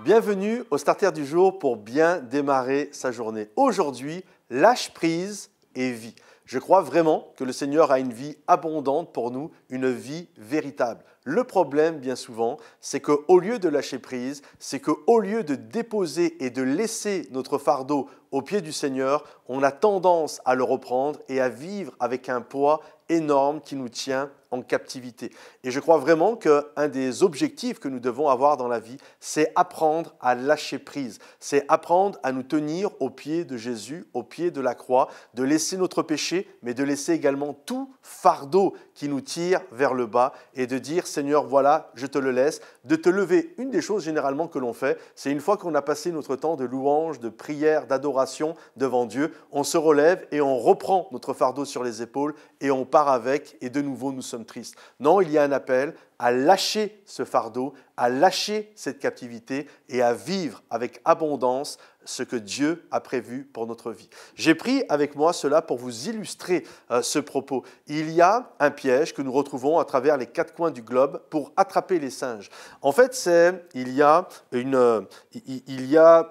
Bienvenue au Starter du jour pour bien démarrer sa journée. Aujourd'hui, lâche prise et vie. Je crois vraiment que le Seigneur a une vie abondante pour nous, une vie véritable. Le problème, bien souvent, c'est qu'au lieu de lâcher prise, c'est qu'au lieu de déposer et de laisser notre fardeau aux pieds du Seigneur, on a tendance à le reprendre et à vivre avec un poids énorme qui nous tient en captivité. Et je crois vraiment qu'un des objectifs que nous devons avoir dans la vie, c'est apprendre à lâcher prise. C'est apprendre à nous tenir au pied de Jésus, au pied de la croix, de laisser notre péché, mais de laisser également tout fardeau qui nous tire vers le bas et de dire « Seigneur, voilà, je te le laisse », de te lever. Une des choses généralement que l'on fait, c'est une fois qu'on a passé notre temps de louange, de prière, d'adoration devant Dieu, on se relève et on reprend notre fardeau sur les épaules et on part avec et de nouveau nous sommes tristes. Non, il y a un appel à lâcher ce fardeau, à lâcher cette captivité et à vivre avec abondance ce que Dieu a prévu pour notre vie. J'ai pris avec moi cela pour vous illustrer ce propos. Il y a un piège que nous retrouvons à travers les quatre coins du globe pour attraper les singes. En fait, il y a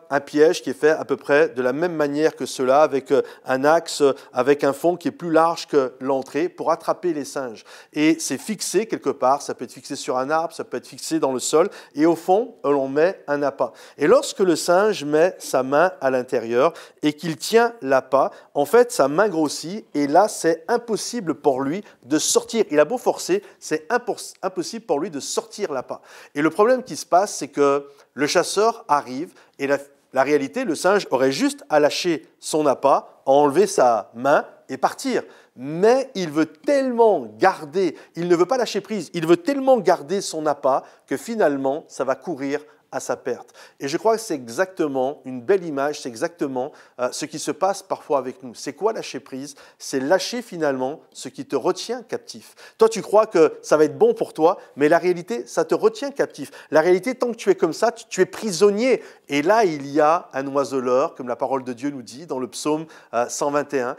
un piège qui est fait à peu près de la même manière que cela, avec un axe, avec un fond qui est plus large que l'entrée pour attraper les singes. Et c'est fixé quelque part, ça peut être fixé sur un arbre, ça peut être fixé dans le sol, et au fond, on met un appât. Et lorsque le singe met sa main à l'intérieur et qu'il tient l'appât, en fait, sa main grossit, et là, c'est impossible pour lui de sortir. Il a beau forcer, c'est impossible pour lui de sortir l'appât. Et le problème qui se passe, c'est que le chasseur arrive, et la réalité, le singe aurait juste à lâcher son appât, enlever sa main et partir. Mais il veut tellement garder, il ne veut pas lâcher prise, il veut tellement garder son appât que finalement, ça va courir à sa perte. Et je crois que c'est exactement une belle image, c'est exactement ce qui se passe parfois avec nous. C'est quoi lâcher prise? C'est lâcher finalement ce qui te retient captif. Toi, tu crois que ça va être bon pour toi, mais la réalité, ça te retient captif. La réalité, tant que tu es comme ça, tu es prisonnier. Et là, il y a un oiseleur, comme la parole de Dieu nous dit dans le psaume 121,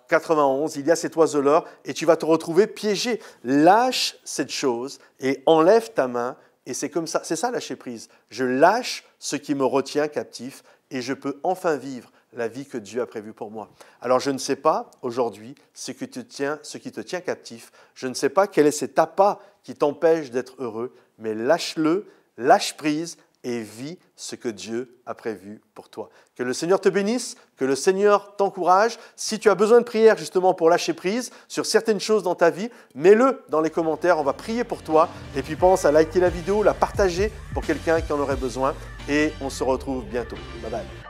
91, il y a cet oiseleur et tu vas te retrouver piégé. Lâche cette chose et enlève ta main. Et c'est comme ça, c'est ça lâcher prise. Je lâche ce qui me retient captif et je peux enfin vivre la vie que Dieu a prévue pour moi. Alors je ne sais pas aujourd'hui ce qui te tient captif. Je ne sais pas quel est cet appât qui t'empêche d'être heureux, mais lâche-le, lâche prise et vis ce que Dieu a prévu pour toi. Que le Seigneur te bénisse, que le Seigneur t'encourage. Si tu as besoin de prière justement pour lâcher prise sur certaines choses dans ta vie, mets-le dans les commentaires, on va prier pour toi. Et puis pense à liker la vidéo, la partager pour quelqu'un qui en aurait besoin. Et on se retrouve bientôt. Bye bye.